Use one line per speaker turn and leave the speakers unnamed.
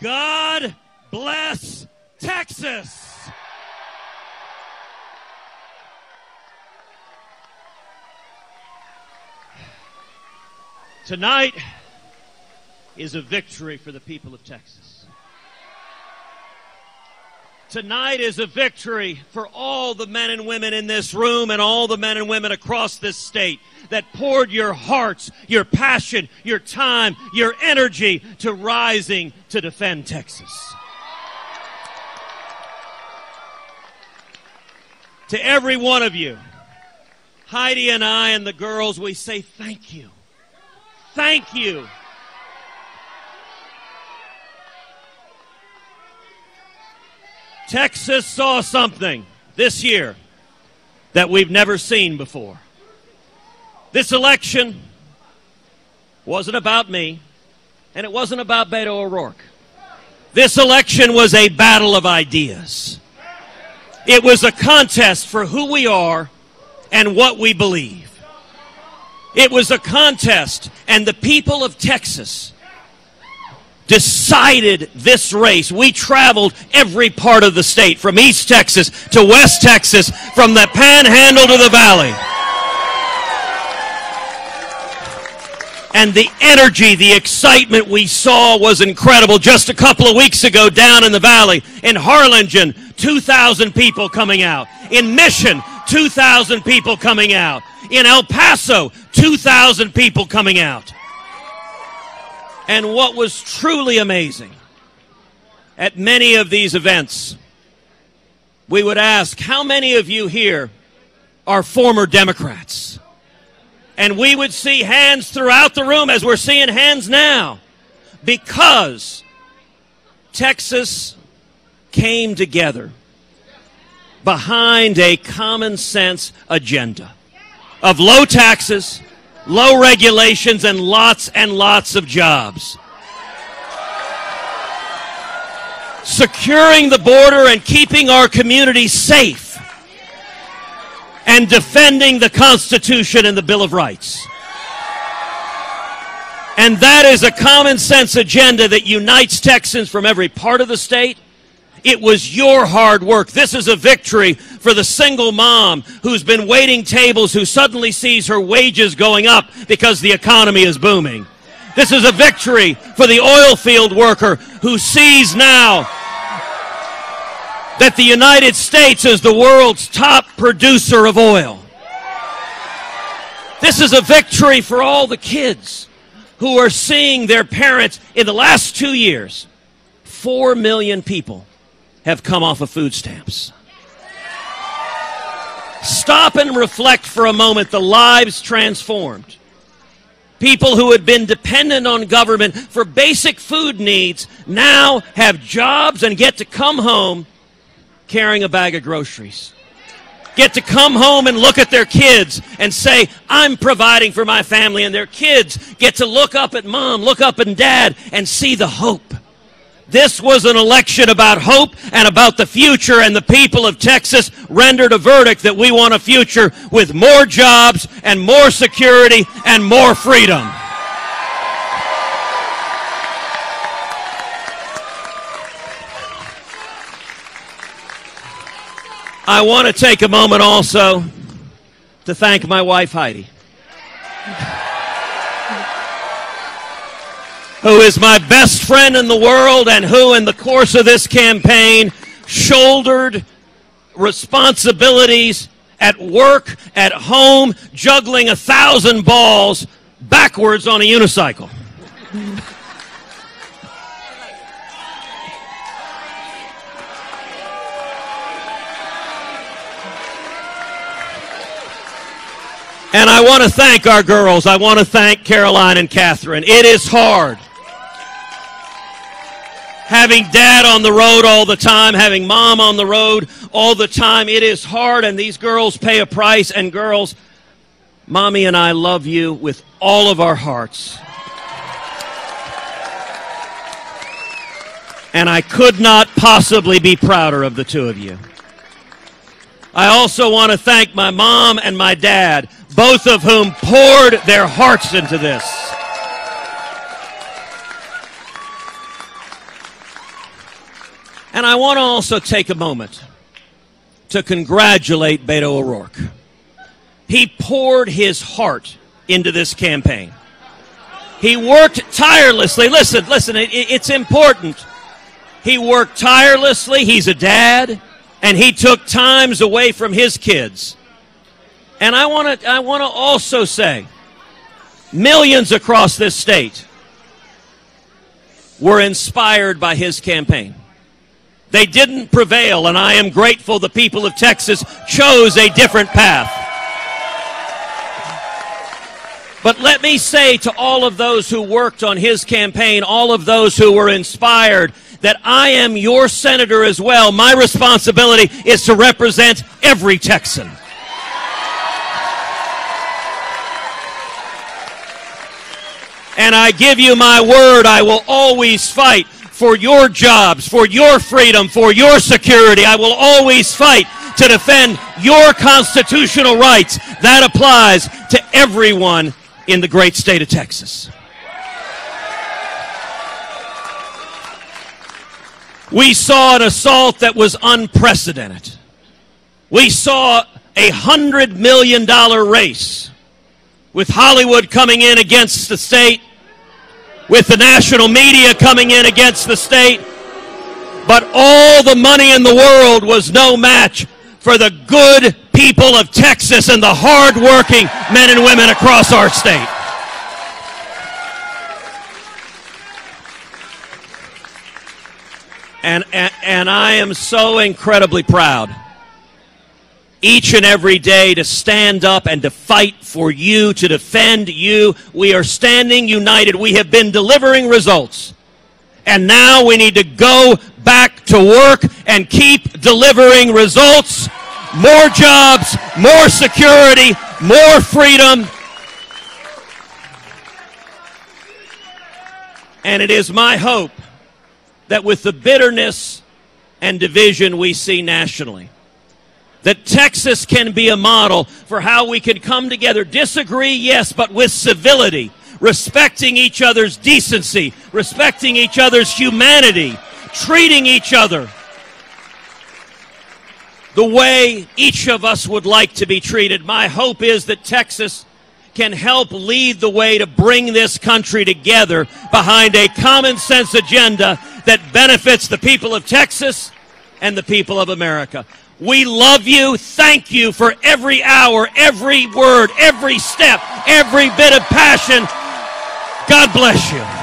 God bless Texas. Tonight is a victory for the people of Texas. Tonight is a victory for all the men and women in this room and all the men and women across this state that poured your hearts, your passion, your time, your energy to rising to defend Texas. To every one of you, Heidi and I and the girls, we say thank you. Thank you. Texas saw something this year that we've never seen before. This election wasn't about me, and it wasn't about Beto O'Rourke. This election was a battle of ideas. It was a contest for who we are and what we believe. It was a contest, and the people of Texas decided this race. We traveled every part of the state, from East Texas to West Texas, from the Panhandle to the Valley. And the energy, the excitement we saw was incredible. Just a couple of weeks ago down in the Valley, in Harlingen, 2,000 people coming out. In Mission, 2,000 people coming out. In El Paso, 2,000 people coming out. And what was truly amazing, at many of these events, we would ask, how many of you here are former Democrats? And we would see hands throughout the room, as we're seeing hands now, because Texas came together behind a common sense agenda of low taxes, low regulations, and lots of jobs. Securing the border and keeping our communities safe. And defending the Constitution and the Bill of Rights. And that is a common sense agenda that unites Texans from every part of the state. It was your hard work. This is a victory for the single mom who's been waiting tables, who suddenly sees her wages going up because the economy is booming. This is a victory for the oil field worker who sees now that the United States is the world's top producer of oil. This is a victory for all the kids who are seeing their parents. In the last 2 years, 4 million people have come off of food stamps. Stop and reflect for a moment the lives transformed. People who had been dependent on government for basic food needs now have jobs and get to come home carrying a bag of groceries. Get to come home and look at their kids and say, I'm providing for my family, and their kids get to look up at mom, look up at dad, and see the hope. This was an election about hope and about the future, and the people of Texas rendered a verdict that we want a future with more jobs and more security and more freedom. I want to take a moment also to thank my wife, Heidi, who is my best friend in the world and who, in the course of this campaign, shouldered responsibilities at work, at home, juggling 1,000 balls backwards on a unicycle. And I want to thank our girls. I want to thank Caroline and Catherine. It is hard. Having dad on the road all the time, having mom on the road all the time, it is hard, and these girls pay a price. And girls, Mommy and I love you with all of our hearts. And I could not possibly be prouder of the two of you. I also want to thank my mom and my dad, both of whom poured their hearts into this. And I want to also take a moment to congratulate Beto O'Rourke. He poured his heart into this campaign. He worked tirelessly. Listen, it's important. He worked tirelessly. He's a dad, and he took times away from his kids. And I want to also say, millions across this state were inspired by his campaign. They didn't prevail, and I am grateful the people of Texas chose a different path. But let me say to all of those who worked on his campaign, all of those who were inspired, that I am your senator as well. My responsibility is to represent every Texan. And I give you my word, I will always fight for your jobs, for your freedom, for your security. I will always fight to defend your constitutional rights. That applies to everyone in the great state of Texas. We saw an assault that was unprecedented. We saw a $100 million race with Hollywood coming in against the state, with the national media coming in against the state. But all the money in the world was no match for the good people of Texas and the hard-working men and women across our state. And I am so incredibly proud each and every day to stand up and to fight for you, to defend you. We are standing united. We have been delivering results. And now we need to go back to work and keep delivering results. More jobs, more security, more freedom. And it is my hope that with the bitterness and division we see nationally, that Texas can be a model for how we can come together. Disagree, yes, but with civility, respecting each other's decency, respecting each other's humanity, treating each other the way each of us would like to be treated. My hope is that Texas can help lead the way to bring this country together behind a common sense agenda that benefits the people of Texas and the people of America. We love you. Thank you for every hour, every word, every step, every bit of passion. God bless you.